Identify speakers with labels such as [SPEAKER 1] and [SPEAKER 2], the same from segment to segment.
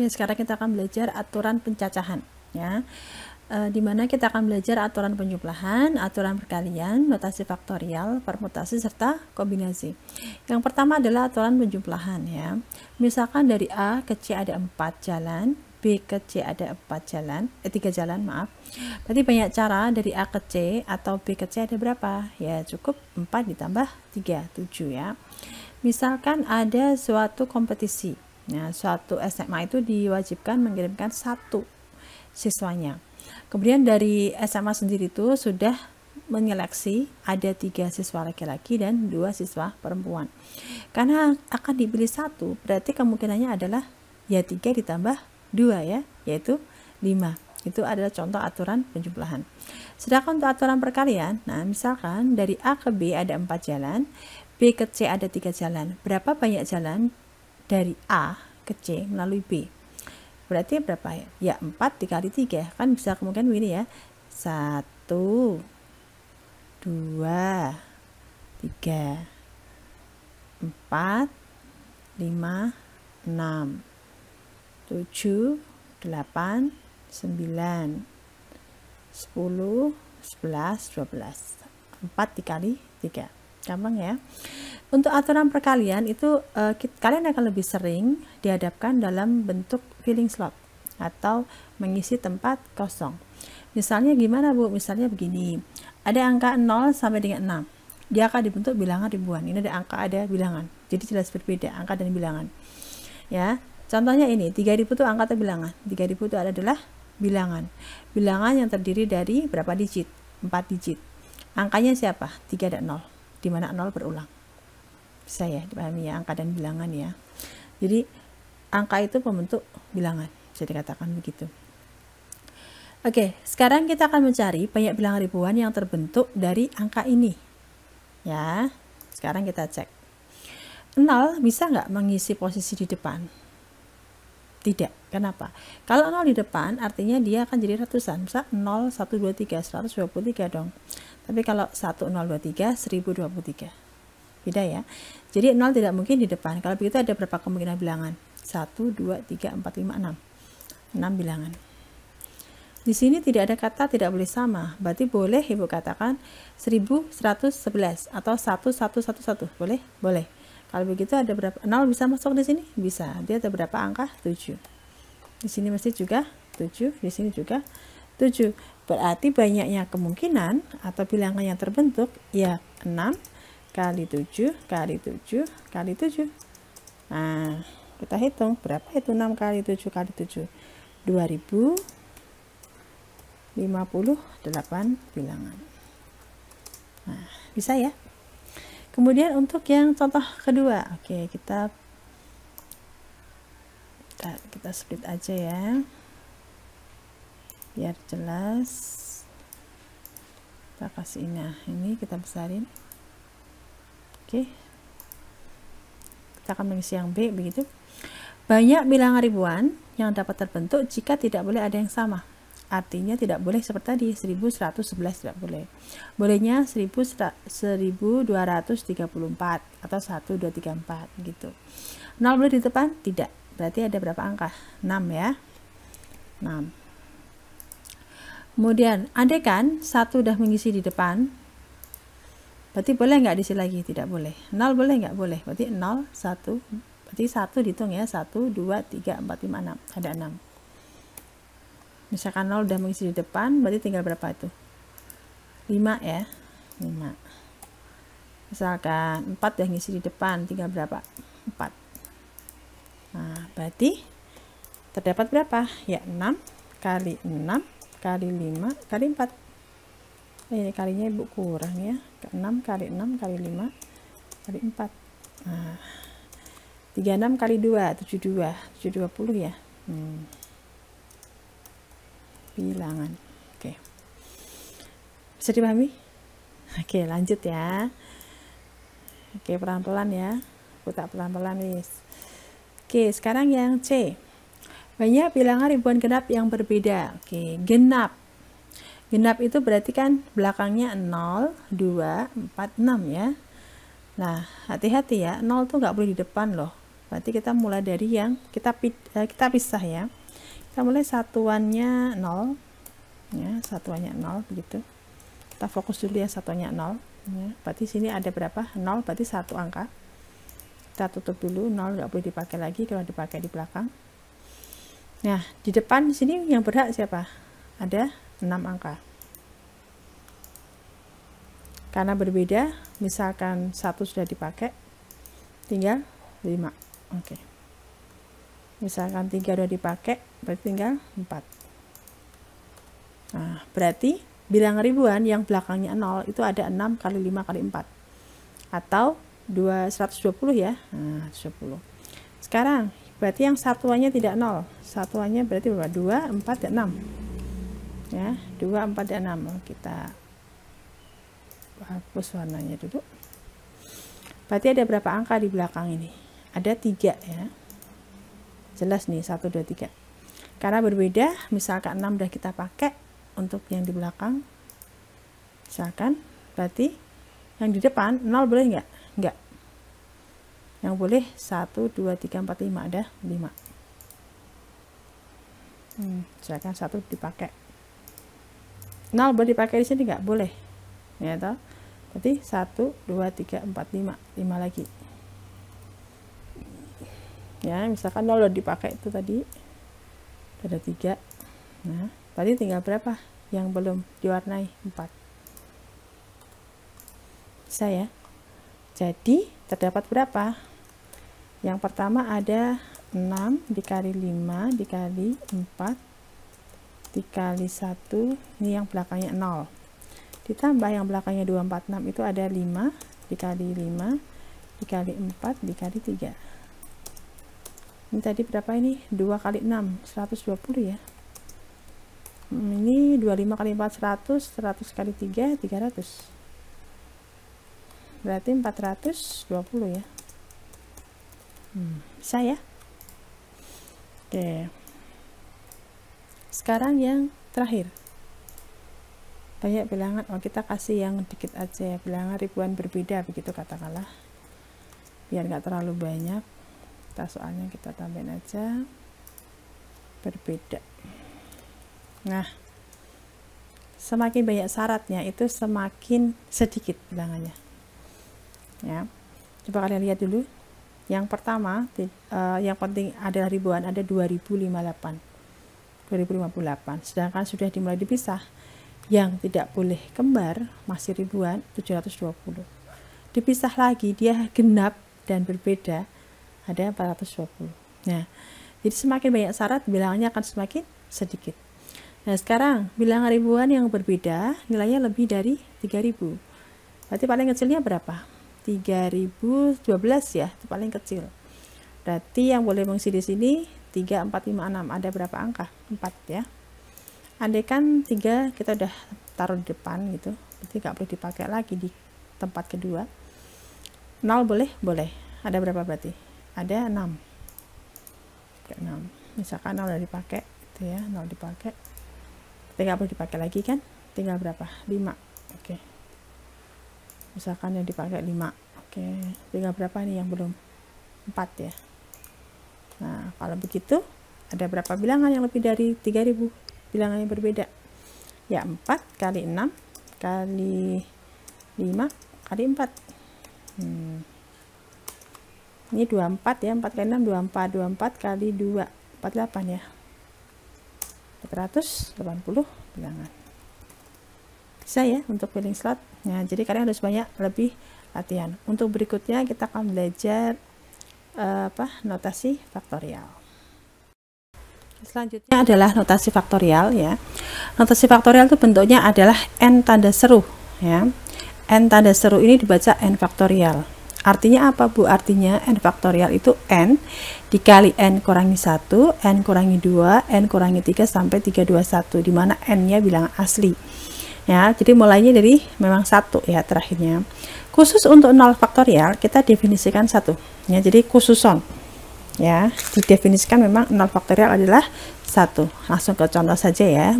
[SPEAKER 1] Oke, sekarang kita akan belajar aturan pencacahan ya. Di mana kita akan belajar aturan penjumlahan, aturan perkalian, notasi faktorial, permutasi serta kombinasi. Yang pertama adalah aturan penjumlahan ya. Misalkan dari A ke C ada 4 jalan, B ke C ada 3 jalan, maaf. Berarti banyak cara dari A ke C atau B ke C ada berapa? Ya cukup 4 ditambah 3, 7 ya. Misalkan ada suatu kompetisi. Nah, suatu SMA itu diwajibkan mengirimkan 1 siswanya. Kemudian dari SMA sendiri itu sudah menyeleksi ada 3 siswa laki-laki dan 2 siswa perempuan. Karena akan dipilih 1, berarti kemungkinannya adalah ya 3 ditambah 2 ya, yaitu 5. Itu adalah contoh aturan penjumlahan. Sedangkan untuk aturan perkalian, nah misalkan dari A ke B ada 4 jalan, B ke C ada 3 jalan. Berapa banyak jalan dari A ke C melalui B? Berarti berapa ya? Ya 4 dikali 3. Kan bisa kemungkinan begini ya. 1, 2, 3, 4, 5, 6, 7, 8, 9, 10, 11, 12. 4 dikali 3. Gampang ya. Untuk aturan perkalian itu kalian akan lebih sering dihadapkan dalam bentuk filling slot atau mengisi tempat kosong. Misalnya gimana Bu? Misalnya begini. Ada angka 0 sampai dengan 6. Dia akan dibentuk bilangan ribuan. Ini ada angka, ada bilangan. Jadi jelas berbeda angka dan bilangan. Ya. Contohnya ini, 3000 itu angka atau bilangan? 3000 itu adalah bilangan. Bilangan yang terdiri dari berapa digit? 4 digit. Angkanya siapa? 3 dan 0. Di mana 0 berulang. Bisa ya dipahami ya, angka dan bilangan ya. Jadi angka itu pembentuk bilangan, bisa dikatakan begitu. Oke, sekarang kita akan mencari banyak bilangan ribuan yang terbentuk dari angka ini ya. Sekarang kita cek 0 bisa nggak mengisi posisi di depan? Tidak. Kenapa? Kalau 0 di depan artinya dia akan jadi ratusan. Bisa 0, 1, 2, 3, 123 dong. Tapi kalau 1, 0, 2, 3, 1023. Beda ya. Jadi 0 tidak mungkin di depan. Kalau begitu ada berapa kemungkinan bilangan? 1, 2, 3, 4, 5, 6. 6 bilangan. Di sini tidak ada kata tidak boleh sama. Berarti boleh Ibu katakan 1111 atau 1111. Boleh? Boleh. Kalau begitu ada berapa? 0 bisa masuk di sini? Bisa. Dia ada berapa angka? 7. Di sini mesti juga 7, di sini juga 7. Berarti banyaknya kemungkinan atau bilangan yang terbentuk ya 6 kali 7 kali 7 kali 7. Nah, kita hitung berapa itu 6 kali 7 kali 7? 2058 bilangan. Nah, bisa ya. Kemudian untuk yang contoh kedua, oke, kita split aja ya biar jelas. Kita kasih ini kita besarin. Oke, kita akan mengisi yang B begitu. Banyak bilangan ribuan yang dapat terbentuk jika tidak boleh ada yang sama. Artinya tidak boleh seperti tadi 1111 tidak boleh. Bolehnya 1234 atau 1234 gitu. 0 boleh di depan? Tidak. Berarti ada berapa angka? 6 ya. 6. Kemudian andai kan 1 udah mengisi di depan, berarti boleh nggak diisi lagi? Tidak boleh. 0 boleh nggak? Boleh. Berarti 0, 1. Berarti 1 dihitung ya. 1, 2, 3, 4, 5, 6. Ada 6. Misalkan 0 udah mengisi di depan, berarti tinggal berapa itu? 5 ya. 5. Misalkan 4 udah ngisi di depan, tinggal berapa? 4. Nah, berarti terdapat berapa? Ya 6 kali 6 kali 5 kali 4. Ini kalinya Ibu kurang ya. 6 kali 6 kali 5 kali 4. Nah, 36 kali 2, 72. 720 ya. Bilangan. Oke. Bisa dipahami? Oke, lanjut ya. Oke, pelan-pelan ya. Putar pelan-pelan nih. Oke, sekarang yang C. Banyak bilangan ribuan genap yang berbeda. Oke, genap. Genap itu berarti kan belakangnya 0, 2, 4, 6 ya. Nah, hati-hati ya. 0 tuh nggak boleh di depan loh. Berarti kita mulai dari yang kita pisah ya. Kita mulai satuannya 0 ya, satuannya 0 begitu. Kita fokus dulu ya, satuannya 0 ya. Berarti sini ada berapa? 0, berarti satu angka. Kita tutup dulu, 0 nggak boleh dipakai lagi kalau dipakai di belakang. Nah, di depan sini yang berhak siapa? Ada 6 angka. Karena berbeda, misalkan 1 sudah dipakai, tinggal 5. Oke. Misalkan 3 sudah dipakai, berarti tinggal 4. Nah, berarti bilangan ribuan yang belakangnya 0 itu ada 6 kali 5 kali 4. Atau 120 ya. Nah, 120. Sekarang, berarti yang satuannya tidak 0. Satuannya berarti berapa? 2, 4, dan 6. Ya, 2, 4, dan 6. Kita hapus warnanya dulu. Berarti ada berapa angka di belakang ini? Ada 3 ya. Jelas nih, 1, 2, 3. Karena berbeda, misalkan 6 udah kita pakai untuk yang di belakang. Misalkan, berarti yang di depan 0 boleh nggak? Nggak. Yang boleh 1, 2, 3, 4, 5. Ada 5. Misalkan 1 dipakai. 0 boleh dipakai di sini nggak? Boleh. Ya toh? Berarti 1, 2, 3, 4, 5. 5 lagi. Ya, misalkan 0 udah dipakai itu tadi. Ada 3. Nah, berarti tinggal berapa yang belum diwarnai? 4. Bisa ya? Jadi, terdapat berapa? Yang pertama ada 6 dikali 5 dikali 4 dikali 1. Ini yang belakangnya 0. Ditambah yang belakangnya 2, 4, 6 itu ada 5 dikali 5 dikali 4 dikali 3. Ini tadi berapa ini? 2 kali 6, 120 ya. Ini 25 kali 4, 100, 100 kali 3, 300. Berarti 420 ya. Bisa ya? Oke. Sekarang yang terakhir. Banyak bilangan, kita kasih yang dikit aja ya, bilangan ribuan berbeda begitu katakanlah, biar nggak terlalu banyak. Soalnya kita tambahin aja berbeda. Nah, semakin banyak syaratnya itu semakin sedikit bilangannya ya. Coba kalian lihat dulu. Yang pertama, yang penting adalah ribuan, ada 2058, 2058. Sedangkan sudah dimulai dipisah, yang tidak boleh kembar masih ribuan 720. Dipisah lagi dia genap dan berbeda ada 420. Nah, jadi semakin banyak syarat bilangannya akan semakin sedikit. Nah, sekarang bilangan ribuan yang berbeda nilainya lebih dari 3000. Berarti paling kecilnya berapa? 3012 ya, itu paling kecil. Berarti yang boleh mengisi di sini 3, 4, 5, 6. Ada berapa angka? 4 ya. Andaikan 3 kita udah taruh di depan gitu, berarti nggak boleh dipakai lagi di tempat kedua. 0 boleh? Boleh. Ada berapa berarti? Ada 6. 6. Misalkan 0 udah dipakai itu ya, 0 dipakai. Berarti nggak boleh dipakai lagi kan? Tinggal berapa? 5. Oke. Misalkan yang dipakai 5. Oke. Tinggal berapa nih yang belum? 4 ya. Nah, kalau begitu ada berapa bilangan yang lebih dari 3000? Bilangan yang berbeda ya, 4 kali 6 kali 5 kali 4. Ini 24 ya, 4 kali 6 24, 24 kali 2 48 ya, 480 bilangan. Bisa ya untuk filling slot. Nah, jadi kalian harus banyak lebih latihan. Untuk berikutnya kita akan belajar notasi faktorial. Selanjutnya adalah notasi faktorial ya. Notasi faktorial itu bentuknya adalah n tanda seru ya. N tanda seru ini dibaca n faktorial. Artinya apa Bu? Artinya n faktorial itu n dikali n kurangi 1, n kurangi 2, n kurangi 3 sampai 321, di mana n-nya bilangan asli. Ya, jadi mulainya dari memang 1 ya terakhirnya. Khusus untuk 0 faktorial kita definisikan 1. Ya, jadi khususon. Ya, didefinisikan memang 0 faktorial adalah 1. Langsung ke contoh saja ya.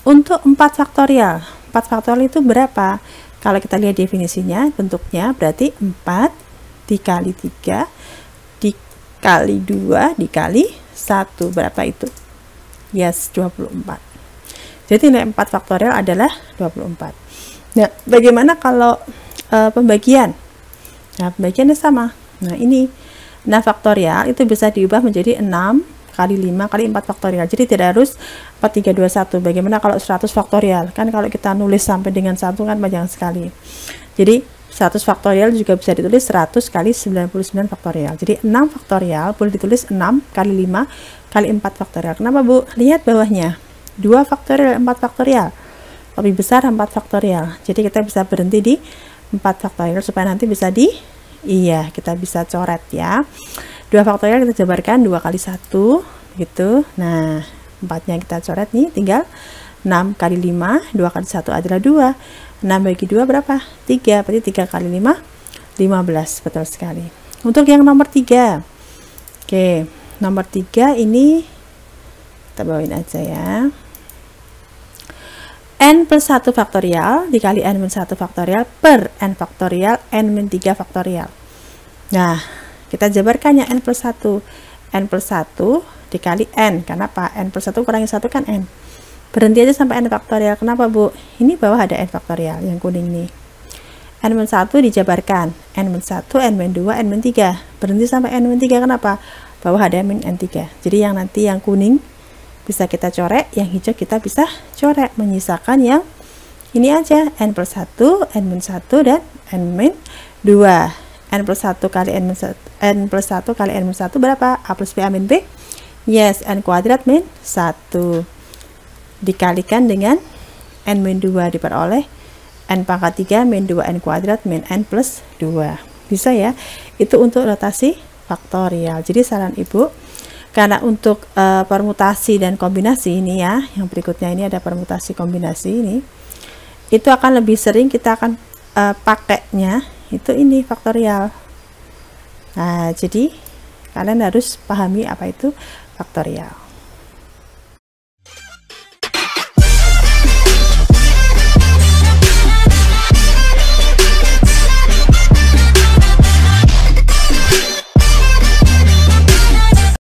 [SPEAKER 1] Untuk 4 faktorial. 4 faktorial itu berapa? Kalau kita lihat definisinya, bentuknya berarti 4 dikali 3 kali 2 dikali 1. Berapa itu? Yes, 24. Jadi nilai 4 faktorial adalah 24. Nah, bagaimana kalau pembagian? Nah, pembagiannya sama. Nah, ini 6 faktorial itu bisa diubah menjadi 6 kali 5 kali 4 faktorial. Jadi tidak harus 4, 3, 2, 1. Bagaimana kalau 100 faktorial? Kan kalau kita nulis sampai dengan 1 kan panjang sekali. Jadi 100 faktorial juga bisa ditulis 100 kali 99 faktorial. Jadi 6 faktorial boleh ditulis 6 kali 5 kali 4 faktorial. Kenapa, Bu? Lihat bawahnya. 2 faktorial, 4 faktorial. Lebih besar 4 faktorial. Jadi kita bisa berhenti di 4 faktorial supaya nanti bisa kita bisa coret ya. 2 faktorial kita jabarkan 2 kali 1 gitu. Nah, 4-nya kita coret nih, tinggal 6 kali 5, 2 kali 1 adalah 2. 6 bagi 2 berapa? 3, berarti 3 kali 5, 15, betul sekali. Untuk yang nomor 3, oke, nomor 3 ini kita bawain aja ya. N plus 1 faktorial dikali N minus 1 faktorial per N faktorial N min 3 faktorial. Nah, kita jabarkan ya N plus 1. N plus 1 dikali N. Kenapa? N plus 1 kurangi 1 kan N. Berhenti aja sampai N faktorial. Kenapa, Bu? Ini bawah ada N faktorial yang kuning nih. N min 1 dijabarkan. N min 1, N min 2, N min 3. Berhenti sampai N min 3. Kenapa? Bawah ada min N3. Jadi yang nanti yang kuning bisa kita coret, yang hijau kita bisa coret, menyisakan yang ini aja, N plus 1, N min 1, dan N min 2. N plus 1 kali N min 1, N plus 1 kali N min 1 berapa? A plus B A min B? Yes, N kuadrat min 1. Dikalikan dengan N min 2 diperoleh N pangkat 3 min 2N kuadrat min N plus 2. Bisa ya? Itu untuk rotasi faktorial. Jadi saran Ibu, karena untuk permutasi dan kombinasi ini ya, yang berikutnya ini ada permutasi kombinasi ini, itu akan lebih sering kita akan pakainya itu ini faktorial. Nah, jadi kalian harus pahami apa itu faktorial.